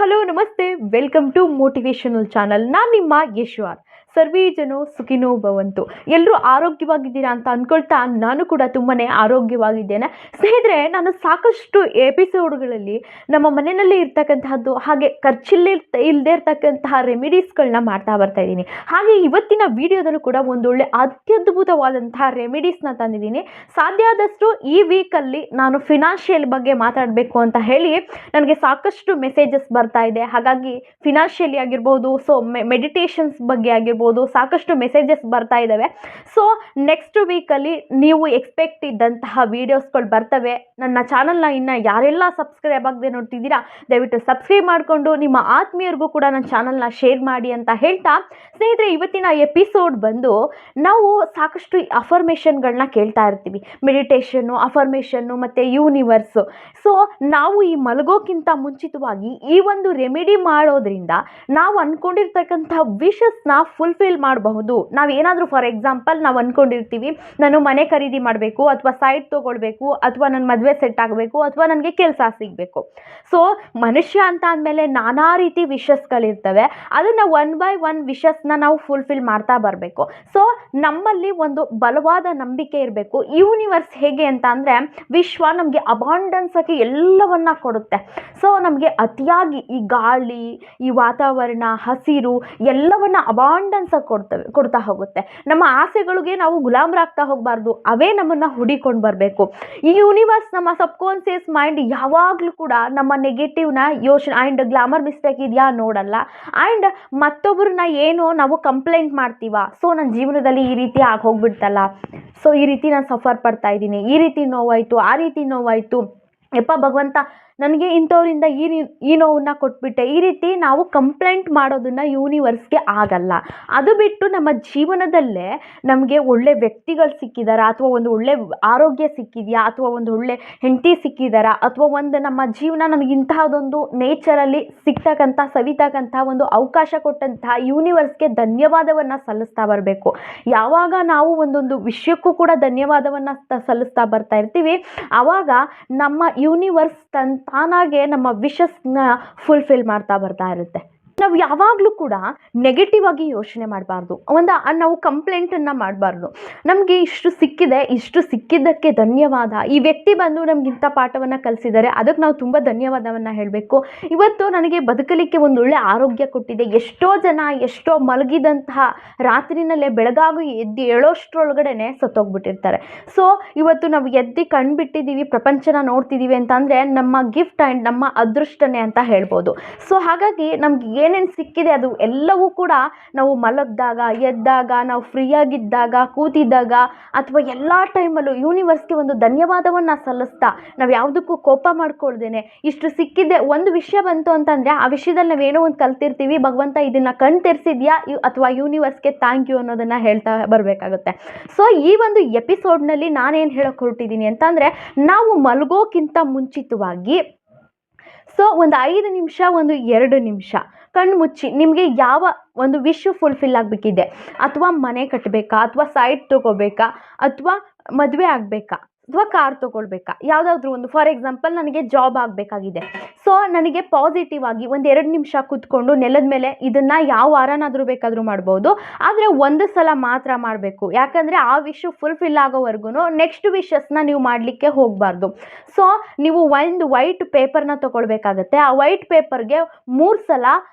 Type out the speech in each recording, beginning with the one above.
Hello ನಮಸ್ತೆ, welcome to motivational channel. ನಾನು ನಿಮ್ಮ ಯಶ್ವಾರ್. ಸರ್ವೇ ಜನ ಸುಖಿನೋ ಭವಂತು. ಎಲ್ಲರೂ ಆರೋಗ್ಯವಾಗಿದ್ದೀರಾ ಅಂತ ಅಂದ್ಕೊಳ್ತಾ ನಾನು ಕೂಡ ತುಂಬಾ ಆರೋಗ್ಯವಾಗಿದ್ದೇನೆ. ಸ್ನೇಹಿತರೆ, ನಾನು ಸಾಕಷ್ಟು ಎಪಿಸೋಡ್ಗಳಲ್ಲಿ ನಮ್ಮ ಮನೆಯಲ್ಲಿ ಇರ್ತಕ್ಕಂತಹದ್ದು ಹಾಗೆ ಇಲ್ಲದೆ ಇರ್ತಕ್ಕಂತಹ ರೆಮಿಡೀಸ್ಗಳನ್ನ ಮಾಡ್ತಾ ಬರ್ತಾ ಇದ್ದೀನಿ. ಹಾಗೆ ಇವತ್ತಿನ ವಿಡಿಯೋದಲ್ಲೂ ಕೂಡ ಒಂದೊಳ್ಳೆ ಅತ್ಯದ್ಭುತವಾದಂತಹ ರೆಮಿಡೀಸ್ನ ತಂದಿದ್ದೀನಿ. ಸಾಧ್ಯ ಆದಷ್ಟು ಈ ವೀಕಲ್ಲಿ ನಾನು ಫಿನಾನ್ಷಿಯಲ್ ಬಗ್ಗೆ ಮಾತಾಡಬೇಕು ಅಂತ ಹೇಳಿ ನನಗೆ ಸಾಕಷ್ಟು ಮೆಸೇಜಸ್ ಬರ್ತಾ ಇದೆ. ಹಾಗಾಗಿ ಫಿನಾನ್ಷಿಯಲಿ ಆಗಿರ್ಬೋದು, ಮೆಡಿಟೇಷನ್ಸ್ ಬಗ್ಗೆ ಆಗಿರ್ಬೋದು, ಸಾಕಷ್ಟು ಮೆಸೇಜಸ್ ಬರ್ತಾ ಇದ್ದಾವೆ. ಸೊ ನೆಕ್ಸ್ಟ್ ವೀಕಲ್ಲಿ ನೀವು ಎಕ್ಸ್ಪೆಕ್ಟ್ ಇದ್ದಂತಹ ವಿಡಿಯೋಸ್ಗಳು ಬರ್ತವೆ. ನನ್ನ ಚಾನಲ್ನ ಇನ್ನು ಯಾರೆಲ್ಲ ಸಬ್ಸ್ಕ್ರೈಬ್ ಆಗದೆ ನೋಡ್ತಿದ್ದೀರಾ, ದಯವಿಟ್ಟು ಸಬ್ಸ್ಕ್ರೈಬ್ ಮಾಡಿಕೊಂಡು ನಿಮ್ಮ ಆತ್ಮೀಯರಿಗೂ ಕೂಡ ನನ್ನ ಚಾನಲ್ನ ಶೇರ್ ಮಾಡಿ ಅಂತ ಹೇಳ್ತಾ, ಸ್ನೇಹಿತರೆ, ಇವತ್ತಿನ ಎಪಿಸೋಡ್ ಬಂದು ನಾವು ಸಾಕಷ್ಟು ಅಫರ್ಮೇಷನ್ಗಳನ್ನ ಕೇಳ್ತಾ ಇರ್ತೀವಿ. ಮೆಡಿಟೇಷನ್ನು, ಅಫರ್ಮೇಷನ್ನು ಮತ್ತು ಯೂನಿವರ್ಸು. ಸೊ ನಾವು ಈ ಮಲಗೋಕ್ಕಿಂತ ಮುಂಚಿತವಾಗಿ ಈ ಒಂದು ರೆಮಿಡಿ ಮಾಡೋದ್ರಿಂದ ನಾವು ಅಂದ್ಕೊಂಡಿರ್ತಕ್ಕಂಥ ವಿಶಸ್ನ ಫುಲ್ಫಿಲ್ ಮಾಡಬಹುದು. ನಾವು ಏನಾದರೂ ಫಾರ್ ಎಕ್ಸಾಂಪಲ್ ನಾವು ಅಂದ್ಕೊಂಡಿರ್ತೀವಿ, ನಾನು ಮನೆ ಖರೀದಿ ಮಾಡಬೇಕು, ಅಥವಾ ಸೈಟ್ ತೊಗೊಳ್ಬೇಕು, ಅಥವಾ ನನ್ನ ಮದುವೆ ಸೆಟ್ ಆಗಬೇಕು, ಅಥವಾ ನನಗೆ ಕೆಲಸ ಸಿಗಬೇಕು. ಸೊ ಮನುಷ್ಯ ಅಂತ ಅಂದಮೇಲೆ ನಾನಾ ರೀತಿ ವಿಶಸ್ಗಳಿರ್ತವೆ. ಅದನ್ನು ಒನ್ ಬೈ ಒನ್ ವಿಶಸ್ನ ನಾವು ಫುಲ್ಫಿಲ್ ಮಾಡ್ತಾ ಬರಬೇಕು. ಸೊ ನಮ್ಮಲ್ಲಿ ಒಂದು ಬಲವಾದ ನಂಬಿಕೆ ಇರಬೇಕು. ಯೂನಿವರ್ಸ್ ಹೇಗೆ ಅಂತ ಅಂದರೆ, ವಿಶ್ವ ನಮಗೆ ಅಬಾಂಡೆನ್ಸ್ ಆಗಿ ಎಲ್ಲವನ್ನ ಕೊಡುತ್ತೆ. ಸೊ ನಮಗೆ ಅತಿಯಾಗಿ ಈ ಗಾಳಿ, ಈ ವಾತಾವರಣ, ಹಸಿರು ಎಲ್ಲವನ್ನ ಅಬಾಂಡೆನ್ಸ್ ಆಗಿ ಕೊಡ್ತಾ ಹೋಗುತ್ತೆ. ನಮ್ಮ ಆಸೆಗಳಿಗೆ ನಾವು ಗುಲಾಮರಾಗ್ತಾ ಹೋಗಬಾರ್ದು, ಅವೇ ನಮ್ಮನ್ನು ಹುಡಿಕೊಂಡು ಬರಬೇಕು. ಈ ಯೂನಿವರ್ಸ್, ನಮ್ಮ ಸಬ್ಕಾನ್ಸಿಯಸ್ ಮೈಂಡ್ ಯಾವಾಗಲೂ ಕೂಡ ನಮ್ಮ ನೆಗೆಟಿವ್ನ ಯೋಚನೆ ಆ್ಯಂಡ್ ಗ್ಲಾಮರ್ ಮಿಸ್ಟೇಕ್ ಇದೆಯಾ ನೋಡಲ್ಲ. ಆ್ಯಂಡ್ ಮತ್ತೊಬ್ಬರನ್ನ ಏನೋ ನಾವು ಕಂಪ್ಲೇಂಟ್ ಮಾಡ್ತೀವ, ಸೊ ನನ್ನ ಜೀವನದಲ್ಲಿ ಈ ರೀತಿ ಆಗಿ ಹೋಗ್ಬಿಡ್ತಲ್ಲ, ಸೊ ಈ ರೀತಿ ನಾನು ಸಫರ್ ಪಡ್ತಾ ಇದ್ದೀನಿ, ಈ ರೀತಿ ನೋವಾಯಿತು, ಆ ರೀತಿ ನೋವಾಯಿತು, ಯಪ್ಪ ಭಗವಂತ ನನಗೆ ಇಂಥವ್ರಿಂದ ಈ ನೋವನ್ನ ಕೊಟ್ಬಿಟ್ಟೆ, ಈ ರೀತಿ ನಾವು ಕಂಪ್ಲೇಂಟ್ ಮಾಡೋದನ್ನು ಯೂನಿವರ್ಸ್ಗೆ ಆಗಲ್ಲ. ಅದು ಬಿಟ್ಟು ನಮ್ಮ ಜೀವನದಲ್ಲೇ ನಮಗೆ ಒಳ್ಳೆ ವ್ಯಕ್ತಿಗಳು ಸಿಕ್ಕಿದಾರಾ, ಅಥವಾ ಒಂದು ಒಳ್ಳೆ ಆರೋಗ್ಯ ಸಿಕ್ಕಿದೆಯಾ, ಅಥವಾ ಒಂದು ಒಳ್ಳೆ ಹೆಂಡತಿ ಸಿಕ್ಕಿದಾರಾ, ಅಥವಾ ಒಂದು ನಮ್ಮ ಜೀವನ ನಮಗೆ ಇಂತಹದೊಂದು ನೇಚರಲ್ಲಿ ಸವಿತಕ್ಕಂಥ ಒಂದು ಅವಕಾಶ ಕೊಟ್ಟಂತಹ ಯೂನಿವರ್ಸ್ಗೆ ಧನ್ಯವಾದವನ್ನು ಸಲ್ಲಿಸ್ತಾ ಬರಬೇಕು. ಯಾವಾಗ ನಾವು ಒಂದೊಂದು ವಿಷಯಕ್ಕೂ ಕೂಡ ಧನ್ಯವಾದವನ್ನು ಸಲ್ಲಿಸ್ತಾ ಬರ್ತಾ ಇರ್ತೀವಿ, ಆವಾಗ ನಮ್ಮ ಯೂನಿವರ್ಸ್ ತಾನಾಗೆ ನಮ್ಮ ವಿಶಸ್ನ ಫುಲ್ಫಿಲ್ ಮಾಡ್ತಾ ಬರ್ತಾ ಇರುತ್ತೆ. ನಾವು ಯಾವಾಗಲೂ ಕೂಡ ನೆಗೆಟಿವ್ ಆಗಿ ಯೋಚನೆ ಮಾಡಬಾರ್ದು. ನಾವು ಕಂಪ್ಲೇಂಟನ್ನು ಮಾಡಬಾರ್ದು. ನಮಗೆ ಇಷ್ಟು ಸಿಕ್ಕಿದ್ದಕ್ಕೆ ಧನ್ಯವಾದ. ಈ ವ್ಯಕ್ತಿ ಬಂದು ನಮ್ಗೆ ಇಂಥ ಪಾಠವನ್ನು ಕಲಿಸಿದ್ದಾರೆ, ಅದಕ್ಕೆ ನಾವು ತುಂಬ ಧನ್ಯವಾದವನ್ನು ಹೇಳಬೇಕು. ಇವತ್ತು ನನಗೆ ಬದುಕಲಿಕ್ಕೆ ಒಂದು ಒಳ್ಳೆ ಆರೋಗ್ಯ ಕೊಟ್ಟಿದೆ. ಎಷ್ಟೋ ಮಲಗಿದಂತಹ ರಾತ್ರಿನಲ್ಲೇ ಬೆಳಗಾಗಿ ಎದ್ದು ಏಳೋಷ್ಟರೊಳಗಡೆ ಸತ್ತೋಗ್ಬಿಟ್ಟಿರ್ತಾರೆ. ಸೊ ಇವತ್ತು ನಾವು ಎದ್ದು ಕಣ್ಬಿಟ್ಟಿದ್ದೀವಿ, ಪ್ರಪಂಚನ ನೋಡ್ತಿದ್ದೀವಿ ಅಂತಂದರೆ ನಮ್ಮ ಗಿಫ್ಟ್ ಆ್ಯಂಡ್ ನಮ್ಮ ಅದೃಷ್ಟನೇ ಅಂತ ಹೇಳ್ಬೋದು. ಸೊ ಹಾಗಾಗಿ ನಮ್ಗೆ ಏನೇನು ಸಿಕ್ಕಿದೆ ಅದು ಎಲ್ಲವೂ ಕೂಡ ನಾವು ಮಲಗಿದಾಗ, ಎದ್ದಾಗ, ನಾವು ಫ್ರೀಯಾಗಿದ್ದಾಗ, ಕೂತಿದ್ದಾಗ, ಅಥವಾ ಎಲ್ಲ ಟೈಮಲ್ಲೂ ಯೂನಿವರ್ಸ್ಗೆ ಒಂದು ಧನ್ಯವಾದವನ್ನು ಸಲ್ಲಿಸ್ತಾ, ನಾವು ಯಾವುದಕ್ಕೂ ಕೋಪ ಮಾಡ್ಕೊಳ್ದೇನೆ ಇಷ್ಟು ಸಿಕ್ಕಿದೆ. ಒಂದು ವಿಷಯ ಬಂತು ಅಂತಂದರೆ ಆ ವಿಷಯದಲ್ಲಿ ನಾವೇನೋ ಒಂದು ಕಲ್ತಿರ್ತೀವಿ, ಭಗವಂತ ಇದನ್ನು ಕಣ್ ತೆರೆಸಿದ್ಯಾ ಅಥವಾ ಯೂನಿವರ್ಸ್ಗೆ ಥ್ಯಾಂಕ್ ಯು ಅನ್ನೋದನ್ನು ಹೇಳ್ತಾ ಬರಬೇಕಾಗುತ್ತೆ. ಸೊ ಈ ಒಂದು ಎಪಿಸೋಡ್ನಲ್ಲಿ ನಾನೇನು ಹೇಳೋಕೆ ಹೊರಟಿದ್ದೀನಿ ಅಂತಂದರೆ, ನಾವು ಮಲಗೋಕ್ಕಿಂತ ಮುಂಚಿತವಾಗಿ ಒಂದು 5 ನಿಮಿಷ, 2 ನಿಮಿಷ ಕಣ್ಣು ಮುಚ್ಚಿ, ನಿಮಗೆ ಯಾವ ಒಂದು ವಿಶ್ ಫುಲ್ಫಿಲ್ ಆಗಬೇಕಿದೆ, ಅಥವಾ ಮನೆ ಕಟ್ಟಬೇಕಾ, ಅಥವಾ ಸೈಟ್ ತೊಗೋಬೇಕಾ, ಅಥವಾ ಮದುವೆ ಆಗಬೇಕಾ, ಅಥವಾ ಕಾರ್ ತೊಗೊಳ್ಬೇಕಾ, ಯಾವುದಾದ್ರೂ ಒಂದು. ಫಾರ್ ಎಕ್ಸಾಂಪಲ್, ನನಗೆ ಜಾಬ್ ಆಗಬೇಕಾಗಿದೆ. ಸೊ ನನಗೆ ಪಾಸಿಟಿವ್ ಆಗಿ 1-2 ನಿಮಿಷ ಕೂತ್ಕೊಂಡು ನೆಲದ ಮೇಲೆ ಇದನ್ನು ಯಾವ ವಾರನಾದರೂ ಬೇಕಾದರೂ ಮಾಡ್ಬೋದು, ಆದರೆ ಒಂದು ಸಲ ಮಾತ್ರ ಮಾಡಬೇಕು. ಯಾಕಂದರೆ ಆ ವಿಶ್ ಫುಲ್ಫಿಲ್ ಆಗೋವರೆಗೂ ನೆಕ್ಸ್ಟ್ ವಿಶಸ್ನ ನೀವು ಮಾಡಲಿಕ್ಕೆ ಹೋಗಬಾರ್ದು. ಸೊ ನೀವು ಒಂದು ವೈಟ್ ಪೇಪರ್ನ ತೊಗೊಳ್ಬೇಕಾಗತ್ತೆ. ಆ ವೈಟ್ ಪೇಪರ್ಗೆ 3 ಸಲ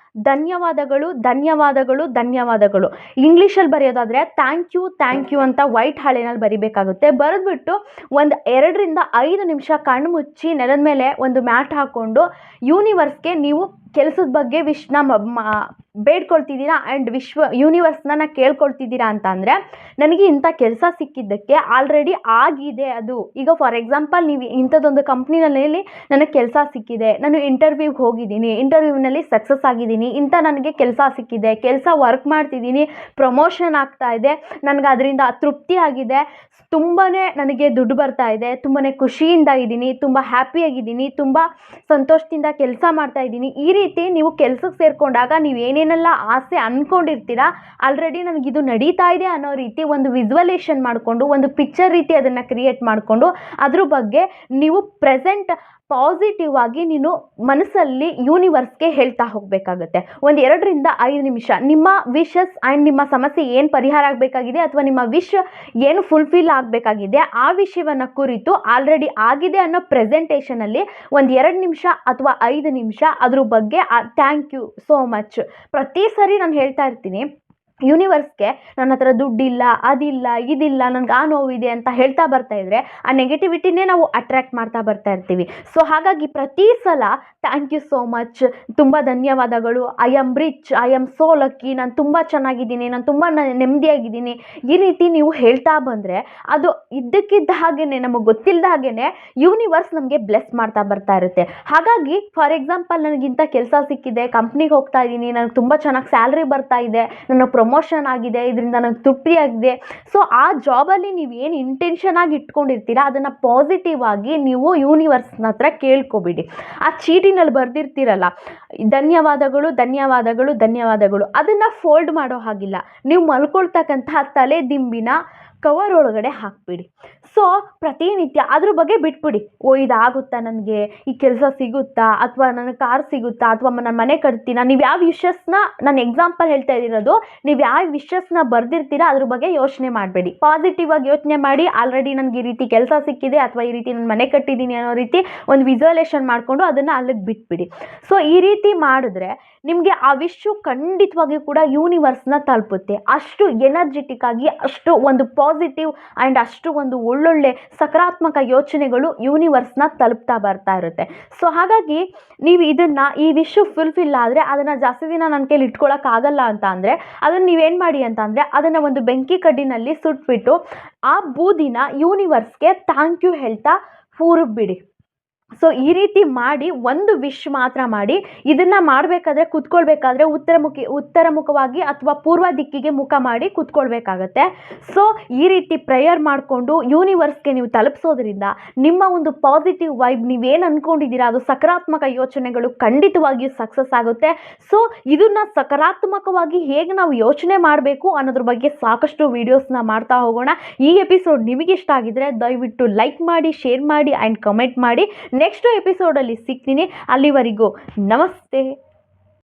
ಧನ್ಯವಾದಗಳು, ಧನ್ಯವಾದಗಳು, ಧನ್ಯವಾದಗಳು ಇಂಗ್ಲೀಷಲ್ಲಿ ಬರೆಯೋದಾದರೆ ಥ್ಯಾಂಕ್ ಯು ಅಂತ ವೈಟ್ ಹಾಳೆನಲ್ಲಿ ಬರಿಬೇಕಾಗುತ್ತೆ. ಬರೆದ್ಬಿಟ್ಟು 2-5 ನಿಮಿಷ ಕಣ್ಣು ಮುಚ್ಚಿ ನೆಲದ ಮೇಲೆ ಒಂದು ಮ್ಯಾಟ್ ಹಾಕ್ಕೊಂಡು ಯೂನಿವರ್ಸ್ಗೆ ನೀವು ಕೆಲಸದ ಬಗ್ಗೆ ವಿಶ್ನ ಬೇಡ್ಕೊಳ್ತಿದ್ದೀರಾ ಆ್ಯಂಡ್ ಯೂನಿವರ್ಸ್ನ ಕೇಳ್ಕೊಳ್ತಿದ್ದೀರಾ ಅಂತ ಅಂದರೆ, ನನಗೆ ಇಂಥ ಕೆಲಸ ಸಿಕ್ಕಿದ್ದಕ್ಕೆ ಆಲ್ರೆಡಿ ಆಗಿದೆ ಅದು. ಈಗ ಫಾರ್ ಎಕ್ಸಾಂಪಲ್, ನೀವು ಇಂಥದ್ದೊಂದು ಕಂಪ್ನಿನಲ್ಲಿ ನನಗೆ ಕೆಲಸ ಸಿಕ್ಕಿದೆ, ನಾನು ಇಂಟರ್ವ್ಯೂಗೆ ಹೋಗಿದ್ದೀನಿ, ಇಂಟರ್ವ್ಯೂನಲ್ಲಿ ಸಕ್ಸಸ್ ಆಗಿದ್ದೀನಿ, ಇಂಥ ನನಗೆ ಕೆಲಸ ಸಿಕ್ಕಿದೆ, ಕೆಲಸ ವರ್ಕ್ ಮಾಡ್ತಿದ್ದೀನಿ, ಪ್ರಮೋಷನ್ ಆಗ್ತಾ ಇದೆ, ನನಗೆ ಅದರಿಂದ ತೃಪ್ತಿ ಆಗಿದೆ, ತುಂಬಾ ನನಗೆ ದುಡ್ಡು ಬರ್ತಾ ಇದೆ, ತುಂಬಾ ಖುಷಿಯಿಂದ ಇದ್ದೀನಿ, ತುಂಬ ಹ್ಯಾಪಿಯಾಗಿದ್ದೀನಿ, ತುಂಬ ಸಂತೋಷದಿಂದ ಕೆಲಸ ಮಾಡ್ತಾ ಇದ್ದೀನಿ. ಈ ರೀತಿ ನೀವು ಕೆಲಸಕ್ಕೆ ಸೇರಿಕೊಂಡಾಗ ನೀವು ಏನೇನೆಲ್ಲ ಆಸೆ ಅಂದ್ಕೊಂಡಿರ್ತೀರಾ, ಆಲ್ರೆಡಿ ನನಗಿದು ನಡೀತಾ ಇದೆ ಅನ್ನೋ ರೀತಿ ಒಂದು ವಿಜುವಲೇಷನ್ ಮಾಡಿಕೊಂಡು, ಒಂದು ಪಿಕ್ಚರ್ ರೀತಿ ಅದನ್ನು ಕ್ರಿಯೇಟ್ ಮಾಡಿಕೊಂಡು ಅದ್ರ ಬಗ್ಗೆ ನೀವು ಪ್ರೆಸೆಂಟ್ ಪಾಸಿಟಿವ್ ಆಗಿ ನೀನು ಮನಸ್ಸಲ್ಲಿ ಯೂನಿವರ್ಸ್ಗೆ ಹೇಳ್ತಾ ಹೋಗಬೇಕಾಗುತ್ತೆ. ಒಂದು 2-5 ನಿಮಿಷ ನಿಮ್ಮ ವಿಶಸ್ ಆ್ಯಂಡ್ ನಿಮ್ಮ ಸಮಸ್ಯೆ ಏನು ಪರಿಹಾರ ಆಗಬೇಕಾಗಿದೆ ಅಥವಾ ನಿಮ್ಮ ವಿಶ್ ಏನು ಫುಲ್ಫಿಲ್ ಆಗಬೇಕಾಗಿದೆ ಆ ವಿಷಯವನ್ನು ಕುರಿತು ಆಲ್ರೆಡಿ ಆಗಿದೆ ಅನ್ನೋ ಪ್ರೆಸೆಂಟೇಷನಲ್ಲಿ ಒಂದು 2 ನಿಮಿಷ ಅಥವಾ 5 ನಿಮಿಷ ಅದ್ರ ಬಗ್ಗೆ ಥ್ಯಾಂಕ್ ಯು ಸೋ ಮಚ್. ಪ್ರತಿ ಸರಿ ನಾನು ಹೇಳ್ತಾ ಇರ್ತೀನಿ ಯೂನಿವರ್ಸ್ಗೆ, ನನ್ನ ಹತ್ರ ದುಡ್ಡಿಲ್ಲ, ಅದಿಲ್ಲ, ಇದಿಲ್ಲ, ನನಗೆ ಆ ನೋವಿದೆ ಅಂತ ಹೇಳ್ತಾ ಬರ್ತಾ ಇದ್ರೆ ಆ ನೆಗೆಟಿವಿಟಿನೇ ನಾವು ಅಟ್ರ್ಯಾಕ್ಟ್ ಮಾಡ್ತಾ ಬರ್ತಾ ಇರ್ತೀವಿ. ಸೊ ಹಾಗಾಗಿ ಪ್ರತಿ ಸಲ ಥ್ಯಾಂಕ್ ಯು ಸೋ ಮಚ್, ತುಂಬ ಧನ್ಯವಾದಗಳು, I am rich, I am so lucky, ನಾನು ತುಂಬ ಚೆನ್ನಾಗಿದ್ದೀನಿ, ನಾನು ತುಂಬ ನೆಮ್ಮದಿಯಾಗಿದ್ದೀನಿ, ಈ ರೀತಿ ನೀವು ಹೇಳ್ತಾ ಬಂದರೆ ಅದು ಇದ್ದಕ್ಕಿದ್ದ ಹಾಗೇ ನಮಗೆ ಗೊತ್ತಿಲ್ಲದ ಹಾಗೇ ಯೂನಿವರ್ಸ್ ನಮಗೆ ಬ್ಲೆಸ್ ಮಾಡ್ತಾ ಬರ್ತಾ ಇರುತ್ತೆ. ಹಾಗಾಗಿ ಫಾರ್ ಎಕ್ಸಾಂಪಲ್ ನನಗಿಂತ ಕೆಲಸ ಸಿಕ್ಕಿದೆ, ಕಂಪ್ನಿಗೆ ಹೋಗ್ತಾ ಇದ್ದೀನಿ, ನನಗೆ ತುಂಬ ಚೆನ್ನಾಗಿ ಸ್ಯಾಲ್ರಿ ಬರ್ತಾ ಇದೆ, ನನ್ನ ಪ್ರಮೋಷನ್ ಆಗಿದೆ, ಇದರಿಂದ ನನಗೆ ತೃಪ್ತಿ ಆಗಿದೆ. ಸೊ ಆ ಜಾಬಲ್ಲಿ ನೀವು ಏನು ಇಂಟೆನ್ಷನ್ ಆಗಿ ಇಟ್ಕೊಂಡಿರ್ತೀರಾ ಅದನ್ನು ಪಾಸಿಟಿವ್ ಆಗಿ ನೀವು ಯೂನಿವರ್ಸ್ನ ಹತ್ರ ಕೇಳ್ಕೊಬಿಡಿ. ಆ ಚೀಟಿನಲ್ಲಿ ಬರೆದಿರ್ತೀರಲ್ಲ ಧನ್ಯವಾದಗಳು ಧನ್ಯವಾದಗಳು ಧನ್ಯವಾದಗಳು, ಅದನ್ನು ಫೋಲ್ಡ್ ಮಾಡೋ ಹಾಗಿಲ್ಲ, ನೀವು ಮಲ್ಕೊಳ್ತಕ್ಕಂತಹ ತಲೆ ದಿಂಬಿನ ಕವರ್ ಒಳಗಡೆ ಹಾಕ್ಬಿಡಿ. ಸೊ ಪ್ರತಿನಿತ್ಯ ಅದ್ರ ಬಗ್ಗೆ ಬಿಟ್ಬಿಡಿ. ಇದಾಗುತ್ತಾ, ನನಗೆ ಈ ಕೆಲಸ ಸಿಗುತ್ತಾ, ಅಥವಾ ನನಗೆ ಕಾರ್ ಸಿಗುತ್ತಾ, ಅಥವಾ ನನ್ನ ಮನೆ ಕಟ್ತೀನ, ನೀವು ಯಾವ ವಿಷಸ್ನ, ನಾನು ಎಕ್ಸಾಂಪಲ್ ಹೇಳ್ತಾ ಇರೋದು, ನೀವು ಯಾವ ವಿಷಸ್ನ ಬರ್ದಿರ್ತೀರಾ ಅದ್ರ ಬಗ್ಗೆ ಯೋಚನೆ ಮಾಡಬೇಡಿ. ಪಾಸಿಟಿವ್ ಆಗಿ ಯೋಚನೆ ಮಾಡಿ, ಆಲ್ರೆಡಿ ನನಗೆ ಈ ರೀತಿ ಕೆಲಸ ಸಿಕ್ಕಿದೆ ಅಥವಾ ಈ ರೀತಿ ನಾನು ಮನೆ ಕಟ್ಟಿದ್ದೀನಿ ಅನ್ನೋ ರೀತಿ ಒಂದು ವಿಜುವಲೇಷನ್ ಮಾಡಿಕೊಂಡು ಅದನ್ನು ಅಲ್ಲಿಗೆ ಬಿಟ್ಬಿಡಿ. ಸೊ ಈ ರೀತಿ ಮಾಡಿದ್ರೆ ನಿಮಗೆ ಆ ವಿಶ್ವ ಖಂಡಿತವಾಗಿಯೂ ಕೂಡ ಯೂನಿವರ್ಸ್ನ ತಲುಪುತ್ತೆ. ಅಷ್ಟು ಎನರ್ಜೆಟಿಕ್ ಆಗಿ, ಅಷ್ಟು ಒಂದು ಪಾಸಿಟಿವ್ ಆ್ಯಂಡ್ ಅಷ್ಟು ಒಂದು ಒಳ್ಳೊಳ್ಳೆ ಸಕಾರಾತ್ಮಕ ಯೋಚನೆಗಳು ಯೂನಿವರ್ಸ್ನ ತಲುಪ್ತಾ ಬರ್ತಾ ಇರುತ್ತೆ. ಸೊ ಹಾಗಾಗಿ ನೀವು ಇದನ್ನು, ಈ ವಿಶ್ವ ಫುಲ್ಫಿಲ್ ಆದರೆ ಅದನ್ನು ಜಾಸ್ತಿ ದಿನ ನನ್ನ ಕೈಲಿ ಇಟ್ಕೊಳ್ಳೋಕ್ಕಾಗಲ್ಲ ಅಂತ ಅಂದರೆ ಅದನ್ನು ನೀವೇನು ಮಾಡಿ ಅಂತ ಅಂದರೆ ಅದನ್ನು ಒಂದು ಬೆಂಕಿ ಕಡ್ಡಿನಲ್ಲಿ ಸುಟ್ಬಿಟ್ಟು ಆ ಬೂದಿನ ಯೂನಿವರ್ಸ್ಗೆ ಥ್ಯಾಂಕ್ ಯು ಹೇಳ್ತಾ ಬಿಡಿ. ಸೊ ಈ ರೀತಿ ಮಾಡಿ ಒಂದು ವಿಶ್ ಮಾತ್ರ ಮಾಡಿ. ಇದನ್ನು ಮಾಡಬೇಕಾದ್ರೆ ಕೂತ್ಕೊಳ್ಬೇಕಾದ್ರೆ ಉತ್ತರ ಮುಖವಾಗಿ ಅಥವಾ ಪೂರ್ವ ದಿಕ್ಕಿಗೆ ಮುಖ ಮಾಡಿ ಕೂತ್ಕೊಳ್ಬೇಕಾಗತ್ತೆ. ಸೊ ಈ ರೀತಿ ಪ್ರೇಯರ್ ಮಾಡಿಕೊಂಡು ಯೂನಿವರ್ಸ್ಗೆ ನೀವು ತಲುಪಿಸೋದ್ರಿಂದ ನಿಮ್ಮ ಒಂದು ಪಾಸಿಟಿವ್ ವೈಬ್, ನೀವೇನು ಅಂದ್ಕೊಂಡಿದ್ದೀರಾ ಅದು ಸಕಾರಾತ್ಮಕ ಯೋಚನೆಗಳು ಖಂಡಿತವಾಗಿಯೂ ಸಕ್ಸಸ್ ಆಗುತ್ತೆ. ಸೊ ಇದನ್ನು ಸಕಾರಾತ್ಮಕವಾಗಿ ಹೇಗೆ ನಾವು ಯೋಚನೆ ಮಾಡಬೇಕು ಅನ್ನೋದ್ರ ಬಗ್ಗೆ ಸಾಕಷ್ಟು ವೀಡಿಯೋಸ್ನ ಮಾಡ್ತಾ ಹೋಗೋಣ. ಈ ಎಪಿಸೋಡ್ ನಿಮಗಿಷ್ಟ ಆಗಿದ್ರೆ ದಯವಿಟ್ಟು ಲೈಕ್ ಮಾಡಿ, ಶೇರ್ ಮಾಡಿ ಆ್ಯಂಡ್ ಕಮೆಂಟ್ ಮಾಡಿ. ನೆಕ್ಸ್ಟ್ ಎಪಿಸೋಡಲ್ಲಿ ಸಿಗ್ತೀನಿ. ಅಲ್ಲಿವರೆಗೂ ನಮಸ್ತೆ.